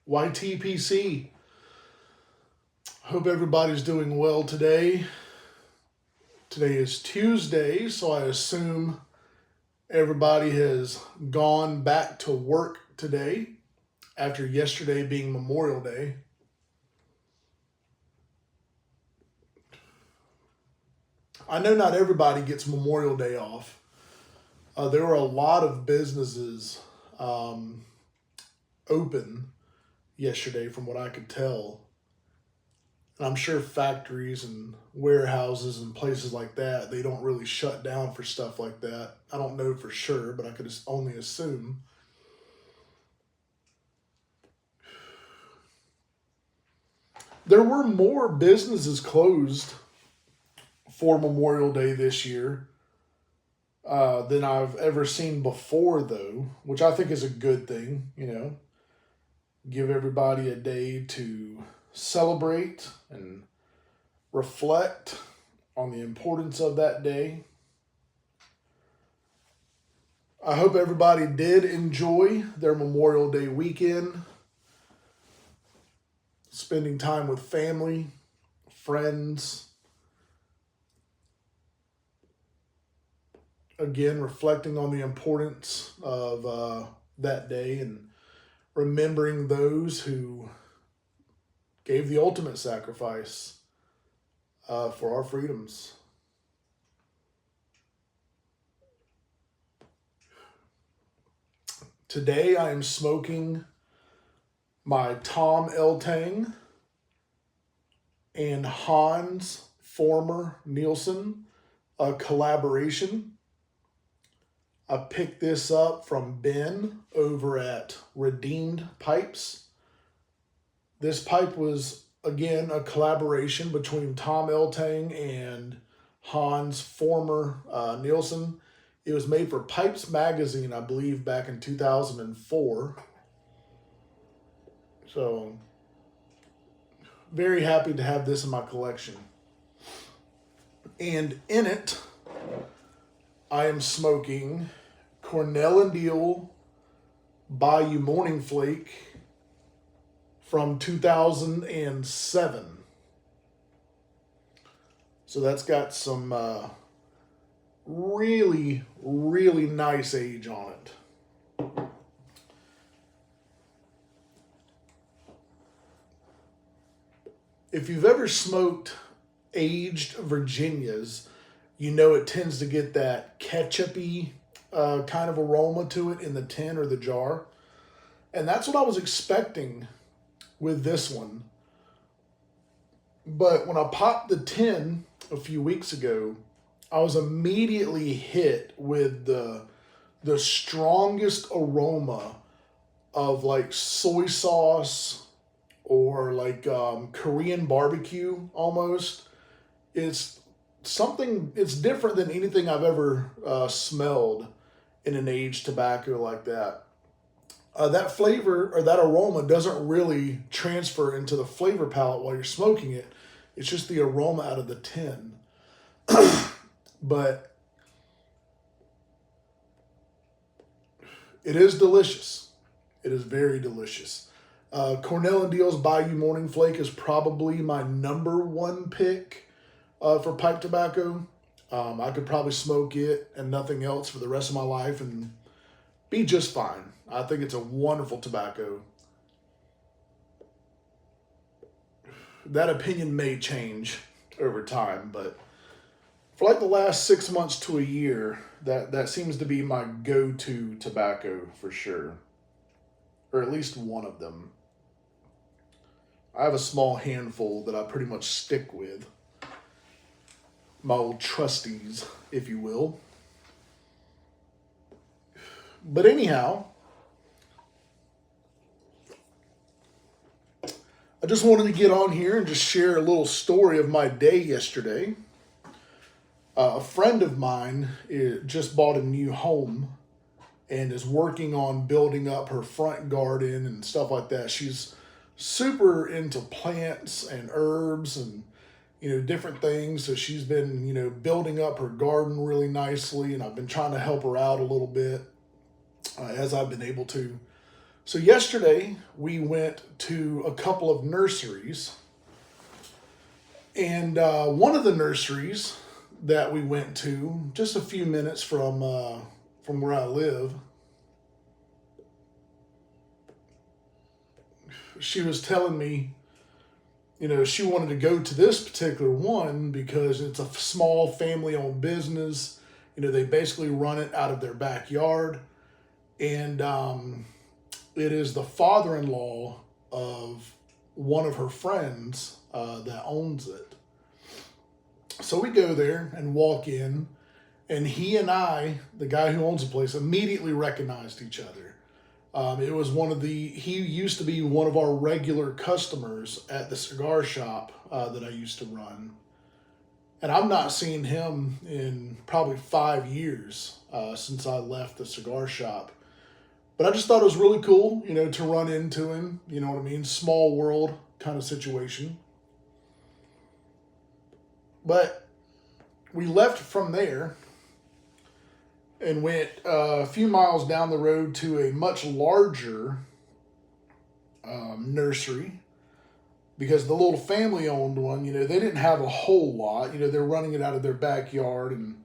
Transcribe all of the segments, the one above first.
YTPC. Hope everybody's doing well today. Today is Tuesday, so I assume everybody has gone back to work today after yesterday being Memorial Day. I know not everybody gets Memorial Day off. There were a lot of businesses open yesterday from what I could tell. And I'm sure factories and warehouses and places like that, they don't really shut down for stuff like that. I don't know for sure, but I could only assume. There were more businesses closed for Memorial Day this year than I've ever seen before, though, which I think is a good thing, give everybody a day to celebrate and reflect on the importance of that day. I hope everybody did enjoy their Memorial Day weekend, spending time with family, friends. Again, reflecting on the importance of that day and remembering those who gave the ultimate sacrifice for our freedoms. Today I am smoking my Tom L. Tang and Hans Former Nielsen collaboration. I picked this up from Ben over at Redeemed Pipes. This pipe was, again, a collaboration between Tom L. Tang and Hans Former Nielsen. It was made for Pipes Magazine, I believe, back in 2004. So, very happy to have this in my collection. And in it, I am smoking Cornell and Deal Bayou Morning Flake from 2007. So that's got some really, really nice age on it. If you've ever smoked aged Virginias, you know it tends to get that ketchup-y kind of aroma to it in the tin or the jar. And that's what I was expecting with this one. But when I popped the tin a few weeks ago, I was immediately hit with the strongest aroma of like soy sauce or like Korean barbecue almost. It's different than anything I've ever smelled in an aged tobacco like that. That flavor or that aroma doesn't really transfer into the flavor palette while you're smoking it. It's just the aroma out of the tin. But it is delicious. It is very delicious. Cornell and Deal's Bayou Morning Flake is probably my number one pick for pipe tobacco. I could probably smoke it and nothing else for the rest of my life and be just fine. I think it's a wonderful tobacco. That opinion may change over time, but for like the last 6 months to a year, that seems to be my go-to tobacco for sure. Or at least one of them. I have a small handful that I pretty much stick with. My old trusties, if you will. But anyhow, I just wanted to get on here and just share a little story of my day yesterday. A friend of mine just bought a new home and is working on building up her front garden and stuff like that. She's super into plants and herbs and different things. So she's been, building up her garden really nicely, and I've been trying to help her out a little bit as I've been able to. So yesterday we went to a couple of nurseries, and one of the nurseries that we went to, just a few minutes from where I live, she was telling me, she wanted to go to this particular one because it's a small family-owned business. They basically run it out of their backyard, and it is the father-in-law of one of her friends that owns it. So we go there and walk in, and he and I, the guy who owns the place, immediately recognized each other. It was he used to be one of our regular customers at the cigar shop that I used to run. And I've not seen him in probably 5 years since I left the cigar shop. But I just thought it was really cool, to run into him. You know what I mean? Small world kind of situation. But we left from there and went a few miles down the road to a much larger nursery, because the little family-owned one, they didn't have a whole lot. They're running it out of their backyard, and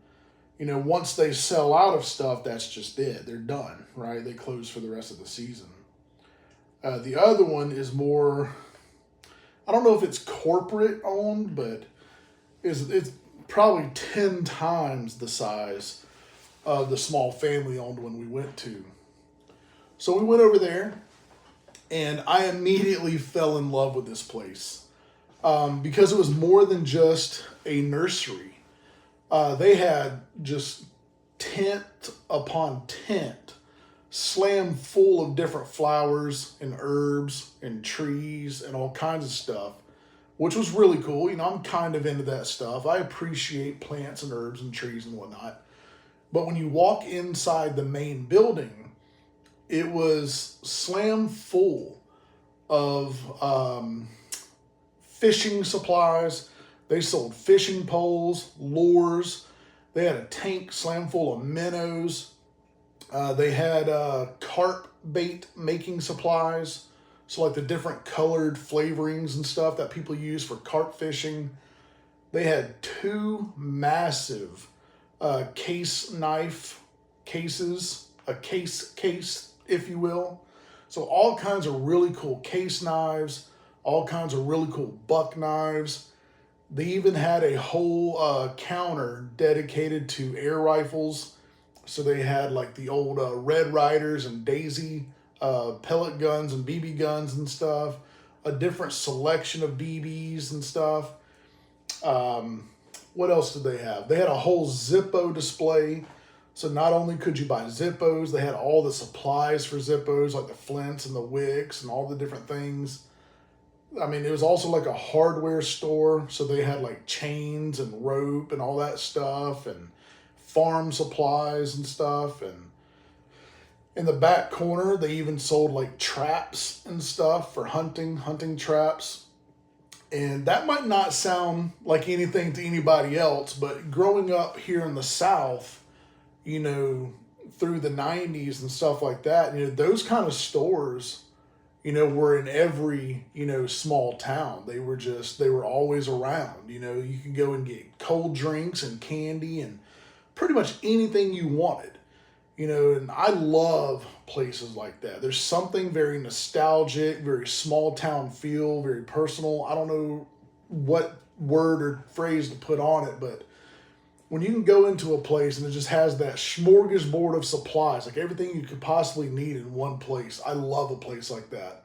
once they sell out of stuff, that's just it. They're done, right? They close for the rest of the season. The other one is more, I don't know if it's corporate owned, but it's probably 10 times the size of the small family-owned one we went to. So we went over there, and I immediately fell in love with this place because it was more than just a nursery. They had just tent upon tent slammed full of different flowers and herbs and trees and all kinds of stuff, which was really cool. I'm kind of into that stuff. I appreciate plants and herbs and trees and whatnot. But when you walk inside the main building, it was slam full of fishing supplies. They sold fishing poles, lures. They had a tank slam full of minnows. They had carp bait making supplies. So like the different colored flavorings and stuff that people use for carp fishing. They had 2 massive case knife cases, a case, if you will. So all kinds of really cool case knives, all kinds of really cool buck knives. They even had a whole counter dedicated to air rifles. So they had like the old Red Riders and Daisy pellet guns and BB guns and stuff, a different selection of BBs and stuff. What else did they have? They had a whole Zippo display. So not only could you buy Zippos, they had all the supplies for Zippos, like the flints and the wicks and all the different things. I mean, it was also like a hardware store. So they had like chains and rope and all that stuff, and farm supplies and stuff. And in the back corner, they even sold like traps and stuff for hunting traps. And that might not sound like anything to anybody else, but growing up here in the South, through the 90s and stuff like that, those kind of stores, were in every, small town. They were always around. You could go and get cold drinks and candy and pretty much anything you wanted. And I love places like that. There's something very nostalgic, very small town feel, very personal. I don't know what word or phrase to put on it, but when you can go into a place and it just has that smorgasbord of supplies, like everything you could possibly need in one place. I love a place like that.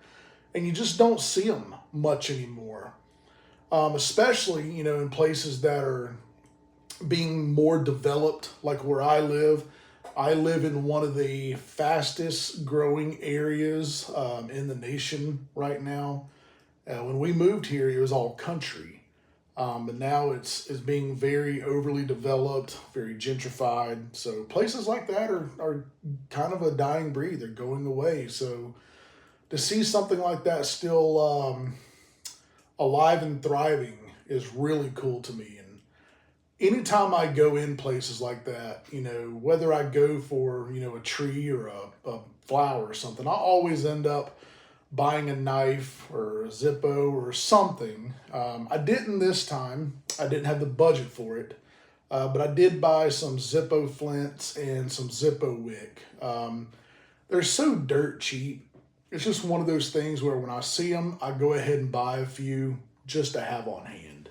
And you just don't see them much anymore. Especially, in places that are being more developed, like where I live. I live in one of the fastest growing areas in the nation right now. When we moved here, it was all country. But now it's being very overly developed, very gentrified. So places like that are kind of a dying breed. They're going away. So to see something like that still alive and thriving is really cool to me. And anytime I go in places like that, whether I go for, a tree or a flower or something, I always end up buying a knife or a Zippo or something. I didn't this time. I didn't have the budget for it. But I did buy some Zippo flints and some Zippo wick. They're so dirt cheap. It's just one of those things where when I see them, I go ahead and buy a few just to have on hand.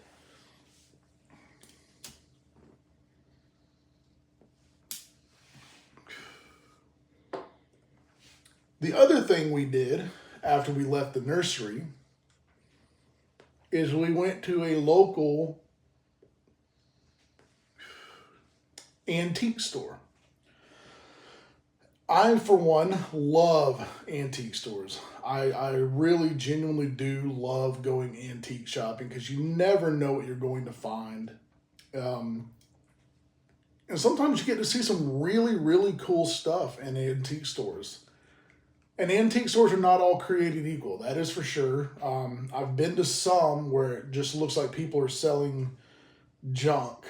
The other thing we did after we left the nursery is we went to a local antique store. I, for one, love antique stores. I really genuinely do love going antique shopping because you never know what you're going to find. And sometimes you get to see some really, really cool stuff in antique stores. And antique stores are not all created equal, that is for sure. I've been to some where it just looks like people are selling junk,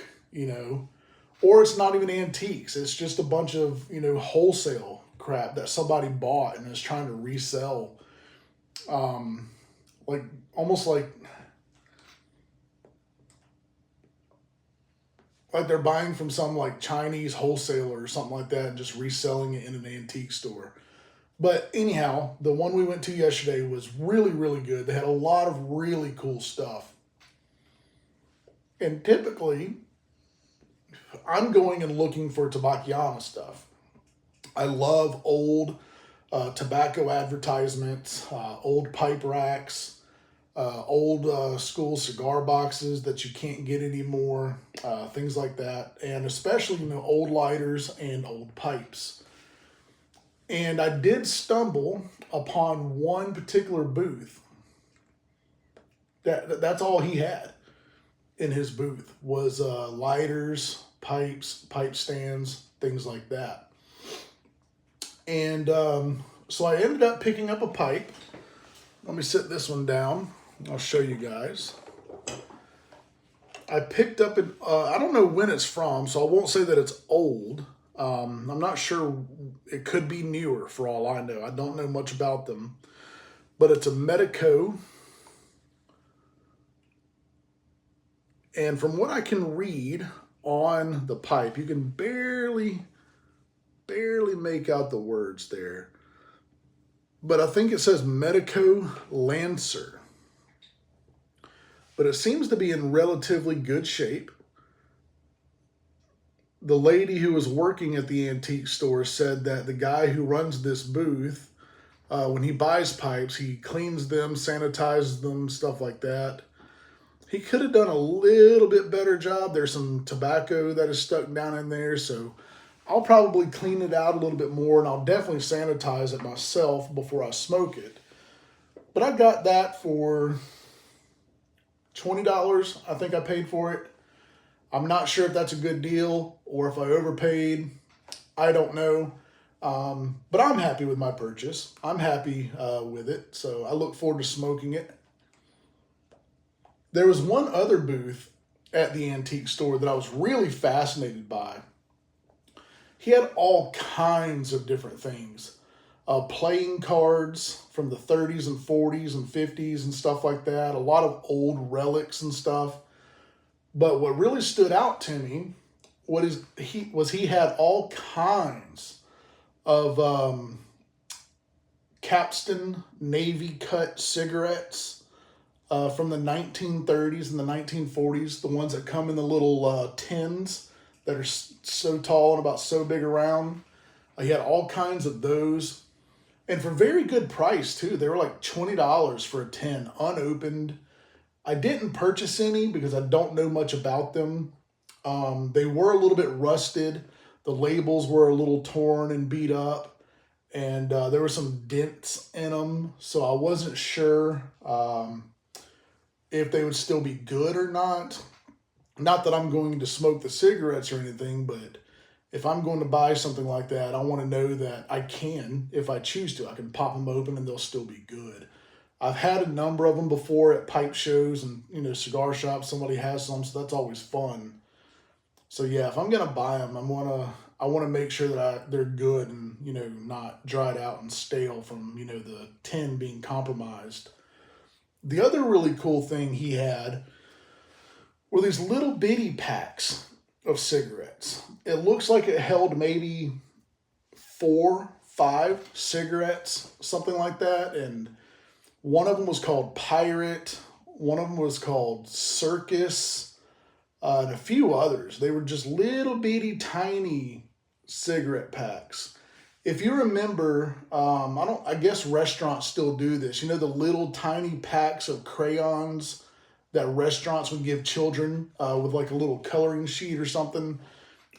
or it's not even antiques. It's just a bunch of, wholesale crap that somebody bought and is trying to resell. Like almost like they're buying from some like Chinese wholesaler or something like that and just reselling it in an antique store. But anyhow, the one we went to yesterday was really, really good. They had a lot of really cool stuff. And typically, I'm going and looking for Tabacchiana stuff. I love old tobacco advertisements, old pipe racks, old school cigar boxes that you can't get anymore, things like that. And especially, old lighters and old pipes. And I did stumble upon one particular booth. That's all he had in his booth was lighters, pipes, pipe stands, things like that. And so I ended up picking up a pipe. Let me set this one down. I'll show you guys. I picked up an, I don't know when it's from, so I won't say that it's old. I'm not sure. It could be newer for all I know. I don't know much about them. But it's a Medico. And from what I can read on the pipe, you can barely make out the words there. But I think it says Medico Lancer. But it seems to be in relatively good shape. The lady who was working at the antique store said that the guy who runs this booth, when he buys pipes, he cleans them, sanitizes them, stuff like that. He could have done a little bit better job. There's some tobacco that is stuck down in there, so I'll probably clean it out a little bit more, and I'll definitely sanitize it myself before I smoke it. But I got that for $20, I think I paid for it. I'm not sure if that's a good deal or if I overpaid. I don't know. But I'm happy with my purchase. I'm happy with it. So I look forward to smoking it. There was one other booth at the antique store that I was really fascinated by. He had all kinds of different things. Playing cards from the 30s and 40s and 50s and stuff like that. A lot of old relics and stuff. But what really stood out to me he had all kinds of Capstan Navy cut cigarettes from the 1930s and the 1940s, the ones that come in the little tins that are so tall and about so big around. He had all kinds of those. And for very good price, too. They were like $20 for a tin, unopened. I didn't purchase any because I don't know much about them. They were a little bit rusted. The labels were a little torn and beat up. And there were some dents in them. So I wasn't sure if they would still be good or not. Not that I'm going to smoke the cigarettes or anything, but if I'm going to buy something like that, I want to know that I can, if I choose to. I can pop them open and they'll still be good. I've had a number of them before at pipe shows and, cigar shops. Somebody has some, so that's always fun. So yeah, if I'm gonna buy them, I wanna make sure that they're good and not dried out and stale from the tin being compromised. The other really cool thing he had were these little bitty packs of cigarettes. It looks like it held maybe 4, 5 cigarettes, something like that. And one of them was called Pirate, one of them was called Circus, and a few others. They were just little bitty tiny cigarette packs. If you remember, I guess restaurants still do this. The little tiny packs of crayons that restaurants would give children with like a little coloring sheet or something.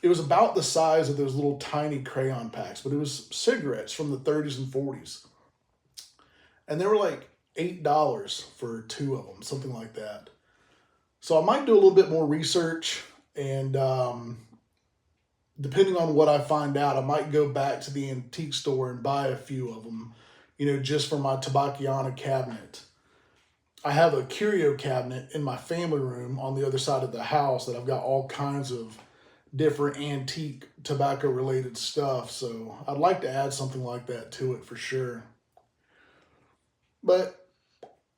It was about the size of those little tiny crayon packs, but it was cigarettes from the 30s and 40s. And they were like $8 for 2 of them, something like that. So I might do a little bit more research, and depending on what I find out, I might go back to the antique store and buy a few of them, just for my Tabacchiana cabinet. I have a curio cabinet in my family room on the other side of the house that I've got all kinds of different antique tobacco related stuff. So I'd like to add something like that to it for sure. But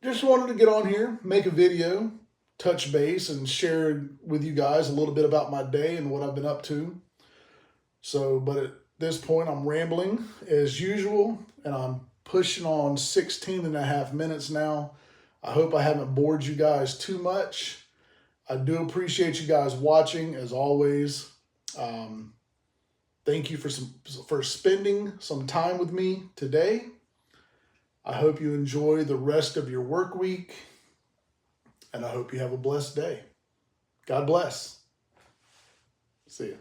just wanted to get on here, make a video, touch base, and share with you guys a little bit about my day and what I've been up to. So, but at this point, I'm rambling as usual, and I'm pushing on 16 and a half minutes now. I hope I haven't bored you guys too much. I do appreciate you guys watching, as always. Thank you for spending some time with me today. I hope you enjoy the rest of your work week, and I hope you have a blessed day. God bless. See ya.